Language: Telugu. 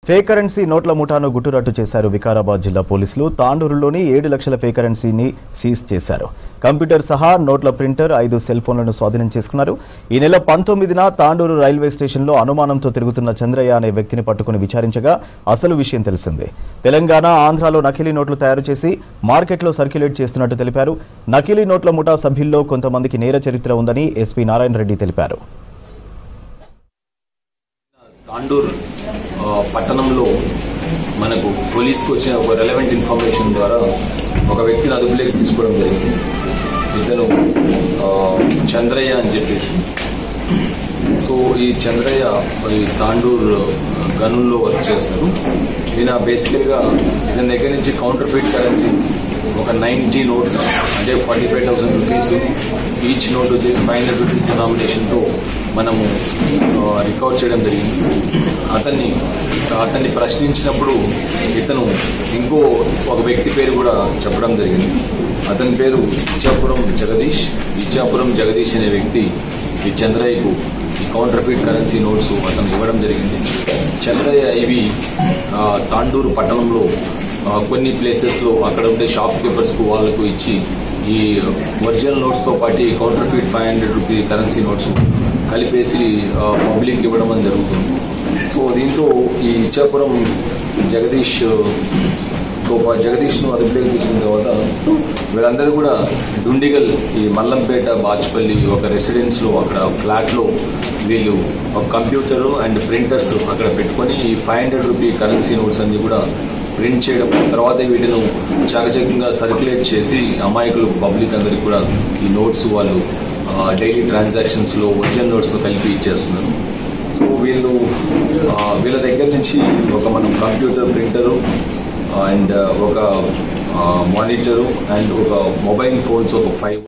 ఫేక్ కరెన్సీ నోట్ల ముఠాను గుట్టురట్టు చేశారు వికారాబాద్ జిల్లా పోలీసులు. తాండూరులోని 7 లక్షల ఫేక్ కరెన్సీని సీజ్ చేశారు. కంప్యూటర్ సహా నోట్ల ప్రింటర్, 5 సెల్ ఫోన్లను స్వాధీనం చేసుకున్నారు. ఈ నెల 19న తాండూరు రైల్వే స్టేషన్లో అనుమానంతో తిరుగుతున్న చంద్రయ్య అనే వ్యక్తిని పట్టుకుని విచారించగా అసలు విషయం తెలిసింది. తెలంగాణ, ఆంధ్రాలో నకిలీ నోట్లు తయారు చేసి మార్కెట్లో సర్క్యులేట్ చేస్తున్నట్టు తెలిపారు. నకిలీ నోట్ల ముఠా సభ్యుల్లో కొంతమందికి నేర చరిత్ర ఉందని ఎస్పీ నారాయణ రెడ్డి తెలిపారు. తాండూరు పట్టణంలో మనకు పోలీస్కి వచ్చిన ఒక రెలవెంట్ ఇన్ఫర్మేషన్ ద్వారా ఒక వ్యక్తిని అదుపులోకి తీసుకోవడం జరిగింది. ఇతను చంద్రయ్య అని చెప్పేసి. సో ఈ చంద్రయ్య ఈ తాండూరు గనుల్లో వర్క్ చేస్తారు. ఈయన బేసికల్గా ఇతని దగ్గర నుంచి కౌంటర్ ఫీట్ కరెన్సీ ఒక 90 నోట్స్ అంటే 45,000 రూపీస్, ఈచ్ నోట్ వచ్చేసి 500 రూపీస్ డినామినేషన్తో మనము రికవర్ చేయడం జరిగింది. అతన్ని ప్రశ్నించినప్పుడు ఇతను ఇంకో ఒక వ్యక్తి పేరు కూడా చెప్పడం జరిగింది. అతని పేరు ఇచ్చాపురం జగదీష్ అనే వ్యక్తి ఈ చంద్రయ్యకు ఈ కౌంటర్ ఫీట్ కరెన్సీ నోట్స్ అతను ఇవ్వడం జరిగింది. చంద్రయ్య ఇవి తాండూరు పట్టణంలో కొన్ని ప్లేసెస్లో అక్కడ ఉండే షాప్ కీపర్స్కు వాళ్లకు ఇచ్చి ఈ ఒరిజినల్ నోట్స్తో పాటు counter feet 500 rupee currency notes కలిపేసి పబ్లిక్ ఇవ్వడం అని జరుగుతుంది. సో దీంతో ఈ ఇచ్చాపురం జగదీష్ను అదుపులోకి తీసుకున్న తర్వాత వీళ్ళందరూ కూడా డుండిగల్ ఈ మల్లంపేట బాచ్పల్లి ఒక రెసిడెన్స్లో అక్కడ ఫ్లాట్లో వీళ్ళు ఒక కంప్యూటరు అండ్ ప్రింటర్స్ అక్కడ పెట్టుకొని ఈ 500 రూపీ కరెన్సీ నోట్స్ అన్ని కూడా ప్రింట్ చేయడం, తర్వాత వీటిని చాకచక్యంగా సర్క్యులేట్ చేసి అమాయకులు పబ్లిక్ అందరికీ కూడా ఈ నోట్స్ వాళ్ళు డైలీ ట్రాన్సాక్షన్స్లో ఒరిజినల్ నోట్స్తో కలిపి ఇచ్చేస్తున్నారు. సో వీళ్ళ దగ్గర నుంచి ఒక మనం కంప్యూటర్, ప్రింటరు అండ్ ఒక మానిటరు అండ్ ఒక మొబైల్ ఫోన్స్ ఒక 5